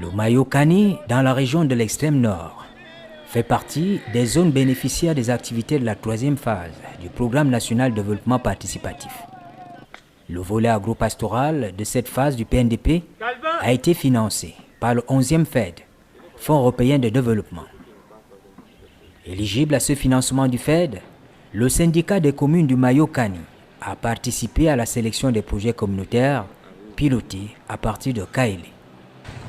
Le Mayo-Kani, dans la région de l'extrême nord, fait partie des zones bénéficiaires des activités de la troisième phase du Programme national de développement participatif. Le volet agropastoral de cette phase du PNDP a été financé par le 11e FED, Fonds européen de développement. Éligible à ce financement du FED, le syndicat des communes du Mayo-Kani a participé à la sélection des projets communautaires pilotés à partir de Kaélé.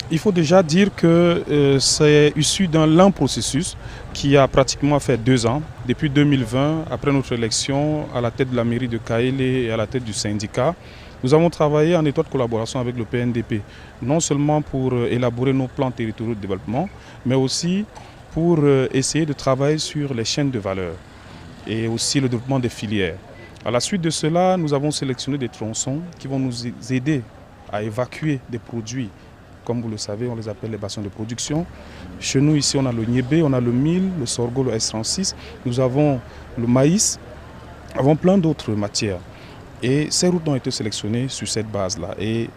Il faut déjà dire que c'est issu d'un lent processus qui a pratiquement fait 2 ans. Depuis 2020, après notre élection à la tête de la mairie de Kaélé et à la tête du syndicat, nous avons travaillé en étroite collaboration avec le PNDP, non seulement pour élaborer nos plans territoriaux de développement, mais aussi pour essayer de travailler sur les chaînes de valeur et aussi le développement des filières. À la suite de cela, nous avons sélectionné des tronçons qui vont nous aider à évacuer des produits. Comme vous le savez, on les appelle les bassins de production. Chez nous, ici, on a le niébé, on a le mil, le sorgho, le S36. Nous avons le maïs, nous avons plein d'autres matières. Et ces routes ont été sélectionnées sur cette base-là. Et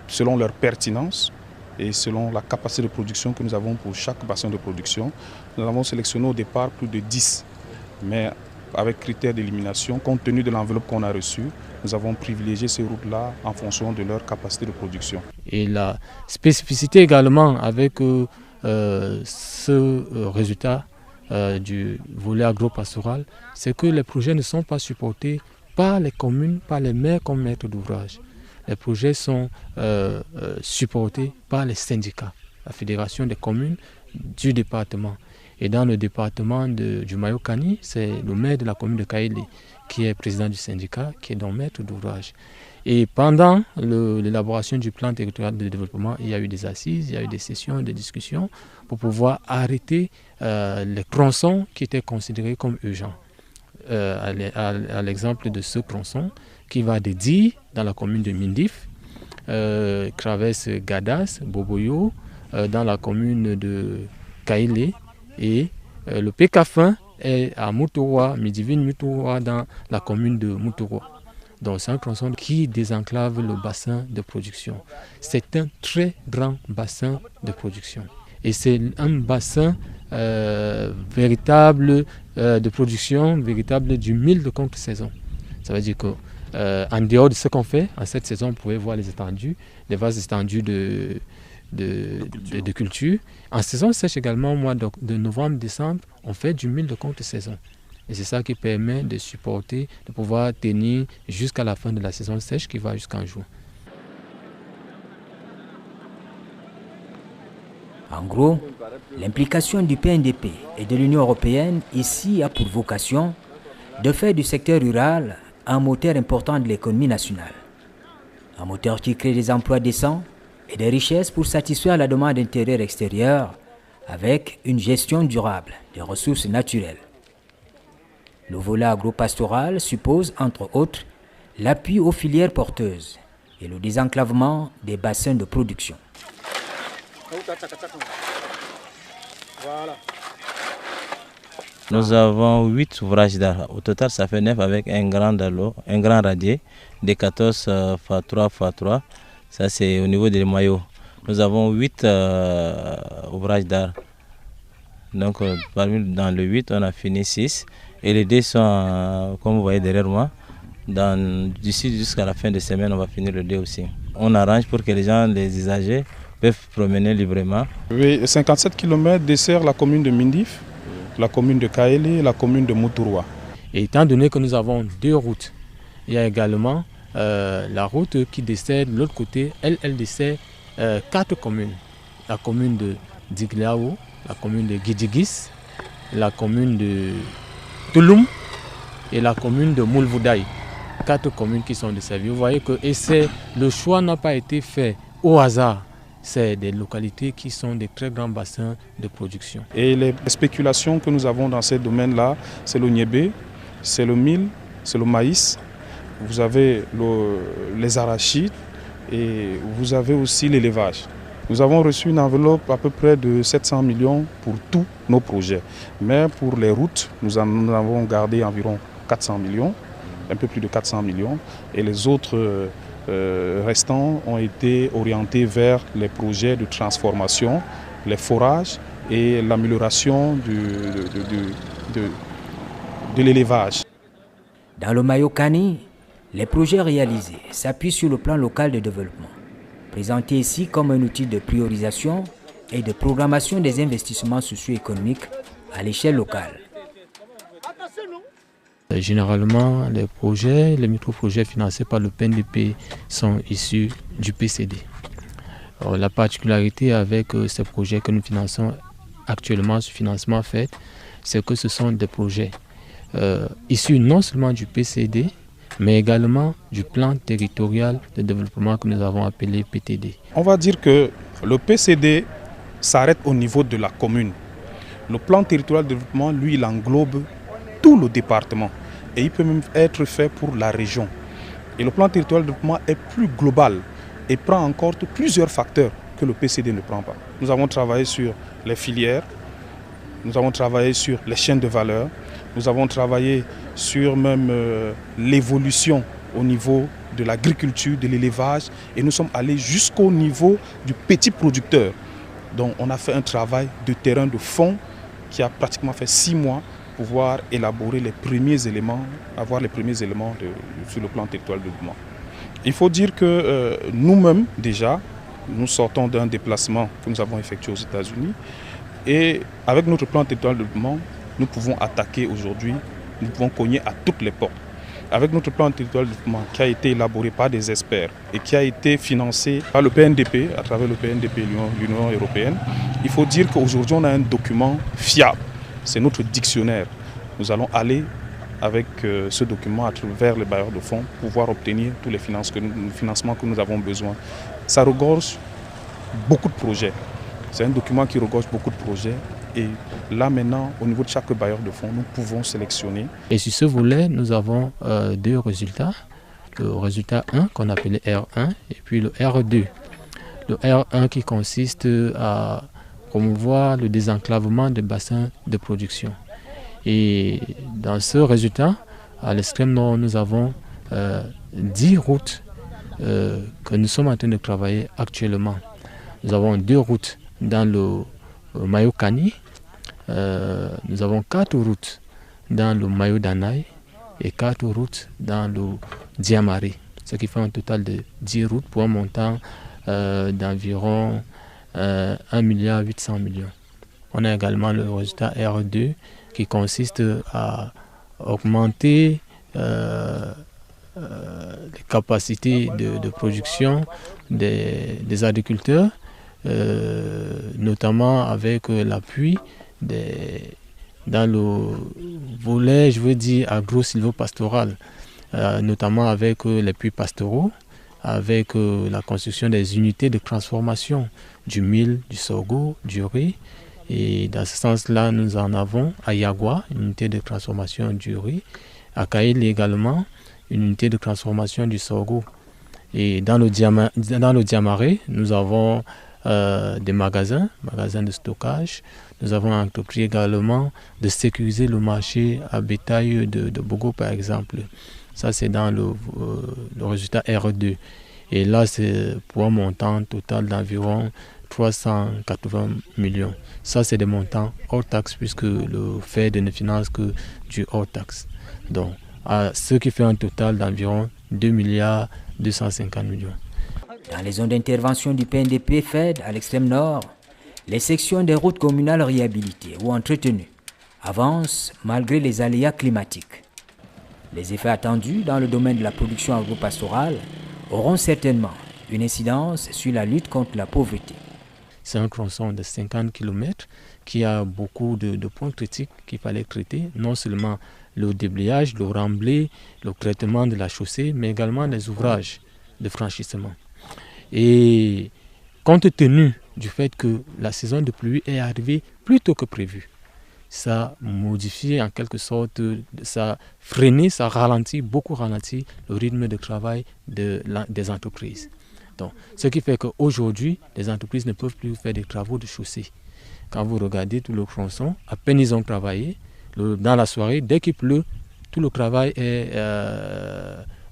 selon leur pertinence et selon la capacité de production que nous avons pour chaque bassin de production, nous avons sélectionné au départ plus de 10. Mais avec critères d'élimination, compte tenu de l'enveloppe qu'on a reçue, nous avons privilégié ces routes-là en fonction de leur capacité de production. Et la spécificité également avec ce résultat du volet agropastoral, c'est que les projets ne sont pas supportés par les communes, par les maires comme maîtres d'ouvrage. Les projets sont supportés par les syndicats, la fédération des communes du département. Et dans le département du Mayo-Kani, c'est le maire de la commune de Kaélé qui est président du syndicat, qui est donc maître d'ouvrage. Et pendant l'élaboration du plan territorial de développement, il y a eu des assises, il y a eu des sessions, des discussions pour pouvoir arrêter les tronçons qui étaient considérés comme urgents. À l'exemple de ce tronçon qui va de Di, dans la commune de Mindif, traverse Gadas, Boboyo, dans la commune de Kaélé, et le Pécafin est à Moutouroua, Midivine Moutouroua, dans la commune de Moutouroua. Donc c'est un tronçon qui désenclave le bassin de production. C'est un très grand bassin de production. Et c'est un bassin véritable de production, véritable du mil de contre-saison. Ça veut dire qu'en dehors de ce qu'on fait, en cette saison, vous pouvez voir les étendues, les vastes étendues de culture. En saison sèche également, au mois de novembre-décembre, on fait du mil de contre-saison. Et c'est ça qui permet de supporter, de pouvoir tenir jusqu'à la fin de la saison sèche qui va jusqu'en juin. En gros, l'implication du PNDP et de l'Union européenne ici a pour vocation de faire du secteur rural un moteur important de l'économie nationale. Un moteur qui crée des emplois décents et des richesses pour satisfaire la demande intérieure-extérieure avec une gestion durable des ressources naturelles. Le volet agropastoral suppose, entre autres, l'appui aux filières porteuses et le désenclavement des bassins de production. Nous avons 8 ouvrages d'art. Au total, ça fait 9 avec un grand radier de 14 x 3 x 3. Ça, c'est au niveau des maillots. Nous avons 8 ouvrages d'art. Donc, dans le 8, on a fini 6. Et les 2 sont, comme vous voyez derrière moi, d'ici jusqu'à la fin de semaine, on va finir le 2 aussi. On arrange pour que les gens, les usagers, peuvent promener librement. Oui, 57 km dessert la commune de Mindif, la commune de Kaélé et la commune de Moutouroua. Et étant donné que nous avons 2 routes, il y a également la route qui dessert de l'autre côté, elle dessert 4 communes. La commune de Digleao, la commune de Guidigis, la commune de Touloum et la commune de Moulvoudaï. 4 communes qui sont desservies. Vous voyez que le choix n'a pas été fait au hasard. C'est des localités qui sont des très grands bassins de production. Et les spéculations que nous avons dans ces domaines-là, c'est le niébé, c'est le mil, c'est le maïs, vous avez les arachides et vous avez aussi l'élevage. Nous avons reçu une enveloppe à peu près de 700 millions pour tous nos projets. Mais pour les routes, nous avons gardé environ 400 millions, un peu plus de 400 millions. Et les autres restants ont été orientés vers les projets de transformation, les forages et l'amélioration de l'élevage. Dans le Mayo-Kani, les projets réalisés s'appuient sur le plan local de développement, présenté ici comme un outil de priorisation et de programmation des investissements socio-économiques à l'échelle locale. Généralement, les micro-projets financés par le PNDP sont issus du PCD. Alors, la particularité avec ces projets que nous finançons actuellement, ce financement fait, c'est que ce sont des projets issus non seulement du PCD, mais également du plan territorial de développement que nous avons appelé PTD. On va dire que le PCD s'arrête au niveau de la commune. Le plan territorial de développement, lui, il englobe tout le département et il peut même être fait pour la région. Et le plan territorial de développement est plus global et prend en compte plusieurs facteurs que le PCD ne prend pas. Nous avons travaillé sur les filières, nous avons travaillé sur les chaînes de valeur, nous avons travaillé sur même l'évolution au niveau de l'agriculture, de l'élevage et nous sommes allés jusqu'au niveau du petit producteur. Donc on a fait un travail de terrain de fond qui a pratiquement fait 6 mois pour pouvoir élaborer les premiers éléments, avoir les premiers éléments sur le plan territorial de développement. Il faut dire que nous-mêmes déjà, nous sortons d'un déplacement que nous avons effectué aux États-Unis et avec notre plan territorial de développement, nous pouvons attaquer aujourd'hui, nous pouvons cogner à toutes les portes. Avec notre plan territorial de développement qui a été élaboré par des experts et qui a été financé par le PNDP, à travers le PNDP, l'Union européenne, il faut dire qu'aujourd'hui on a un document fiable. C'est notre dictionnaire. Nous allons aller avec ce document vers les bailleurs de fonds pour pouvoir obtenir tous les financements que nous avons besoin. Ça regorge beaucoup de projets. C'est un document qui regorge beaucoup de projets. Et là maintenant, au niveau de chaque bailleur de fonds, nous pouvons sélectionner. Et sur ce volet, nous avons 2 résultats. Le résultat 1 qu'on appelait R1 et puis le R2. Le R1 qui consiste à promouvoir le désenclavement des bassins de production. Et dans ce résultat, à l'extrême nord, nous avons 10 routes que nous sommes en train de travailler actuellement. Nous avons 2 routes dans le Mayo-Kani, nous avons 4 routes dans le Mayo-Danaï et 4 routes dans le Diamaré, ce qui fait un total de 10 routes pour un montant d'environ 1,8 milliard. On a également le résultat R2 qui consiste à augmenter les capacités de production des agriculteurs, notamment avec l'appui dans le volet, je veux dire, agro-silvopastoral, notamment avec les puits pastoraux, avec la construction des unités de transformation du mil, du sorgho, du riz. Et dans ce sens-là, nous en avons à Yagua, une unité de transformation du riz, à Kaili également, une unité de transformation du sorgho. Et dans le Diamaré, nous avons des magasins de stockage. Nous avons entrepris également de sécuriser le marché à bétail de Bogo, par exemple. Ça, c'est dans le résultat R2. Et là, c'est pour un montant total d'environ 380 millions. Ça, c'est des montants hors taxe, puisque le FED ne finance que du hors taxe. Donc, ce qui fait un total d'environ 2,250 milliards. Dans les zones d'intervention du PNDP FED à l'extrême nord, les sections des routes communales réhabilitées ou entretenues avancent malgré les aléas climatiques. Les effets attendus dans le domaine de la production agro-pastorale auront certainement une incidence sur la lutte contre la pauvreté. C'est un tronçon de 50 km qui a beaucoup de points critiques qu'il fallait traiter, non seulement le déblayage, le remblai, le traitement de la chaussée, mais également les ouvrages de franchissement. Et compte tenu du fait que la saison de pluie est arrivée plus tôt que prévu, ça a modifié en quelque sorte, ça a freiné, ça a ralenti, beaucoup ralenti le rythme de travail des entreprises. Donc, ce qui fait qu'aujourd'hui, les entreprises ne peuvent plus faire des travaux de chaussée. Quand vous regardez tout le tronçon, à peine ils ont travaillé, dans la soirée, dès qu'il pleut, tout le travail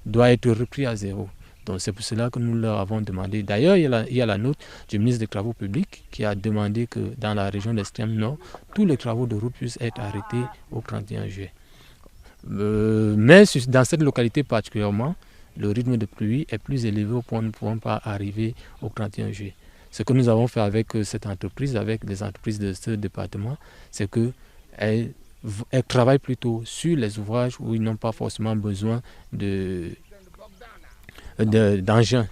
doit être repris à zéro. Donc c'est pour cela que nous leur avons demandé. D'ailleurs, il y a la note du ministre des Travaux publics qui a demandé que dans la région d'Extrême Nord, tous les travaux de route puissent être arrêtés au 31 juillet. Mais dans cette localité particulièrement, le rythme de pluie est plus élevé au point de ne pouvoir pas arriver au 31 juillet. Ce que nous avons fait avec cette entreprise, avec les entreprises de ce département, c'est qu'elles travaillent plutôt sur les ouvrages où ils n'ont pas forcément besoin d'engins.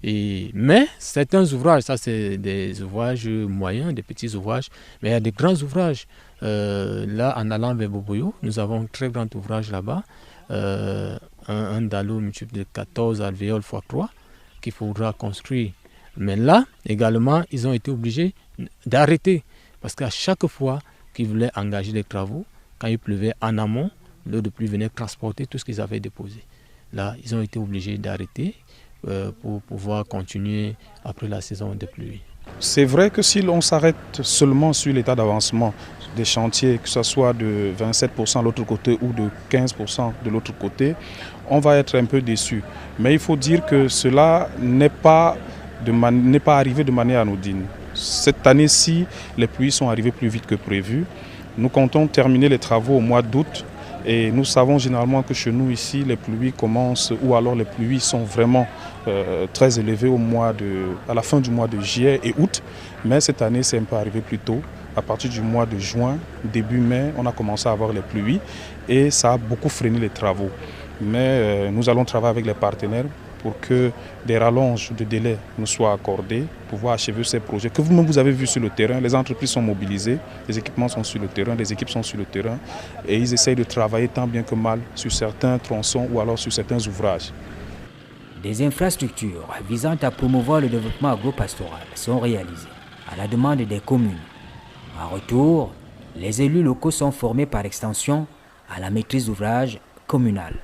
Mais certains ouvrages, ça c'est des ouvrages moyens, des petits ouvrages, mais il y a des grands ouvrages. Là, en allant vers Boboyo, nous avons un très grand ouvrage là-bas, un dalo multiple de 14 alvéoles x 3 qu'il faudra construire. Mais là, également, ils ont été obligés d'arrêter parce qu'à chaque fois qu'ils voulaient engager les travaux, quand il pleuvait en amont, l'eau de pluie venait transporter tout ce qu'ils avaient déposé. Là, ils ont été obligés d'arrêter pour pouvoir continuer après la saison de pluie. C'est vrai que si l'on s'arrête seulement sur l'état d'avancement des chantiers, que ce soit de 27% de l'autre côté ou de 15% de l'autre côté, on va être un peu déçu. Mais il faut dire que cela n'est pas arrivé de manière anodine. Cette année-ci, les pluies sont arrivées plus vite que prévu. Nous comptons terminer les travaux au mois d'août. Et nous savons généralement que chez nous ici, les pluies commencent, ou alors les pluies sont vraiment très élevées à la fin du mois de juillet et août. Mais cette année, c'est un peu arrivé plus tôt. À partir du mois de juin, début mai, on a commencé à avoir les pluies et ça a beaucoup freiné les travaux. Mais nous allons travailler avec les partenaires pour que des rallonges de délai nous soient accordées pour pouvoir achever ces projets que vous-même vous avez vu sur le terrain. Les entreprises sont mobilisées, les équipements sont sur le terrain, les équipes sont sur le terrain et ils essayent de travailler tant bien que mal sur certains tronçons ou alors sur certains ouvrages. Des infrastructures visant à promouvoir le développement agropastoral sont réalisées à la demande des communes. En retour, les élus locaux sont formés par extension à la maîtrise d'ouvrage communale.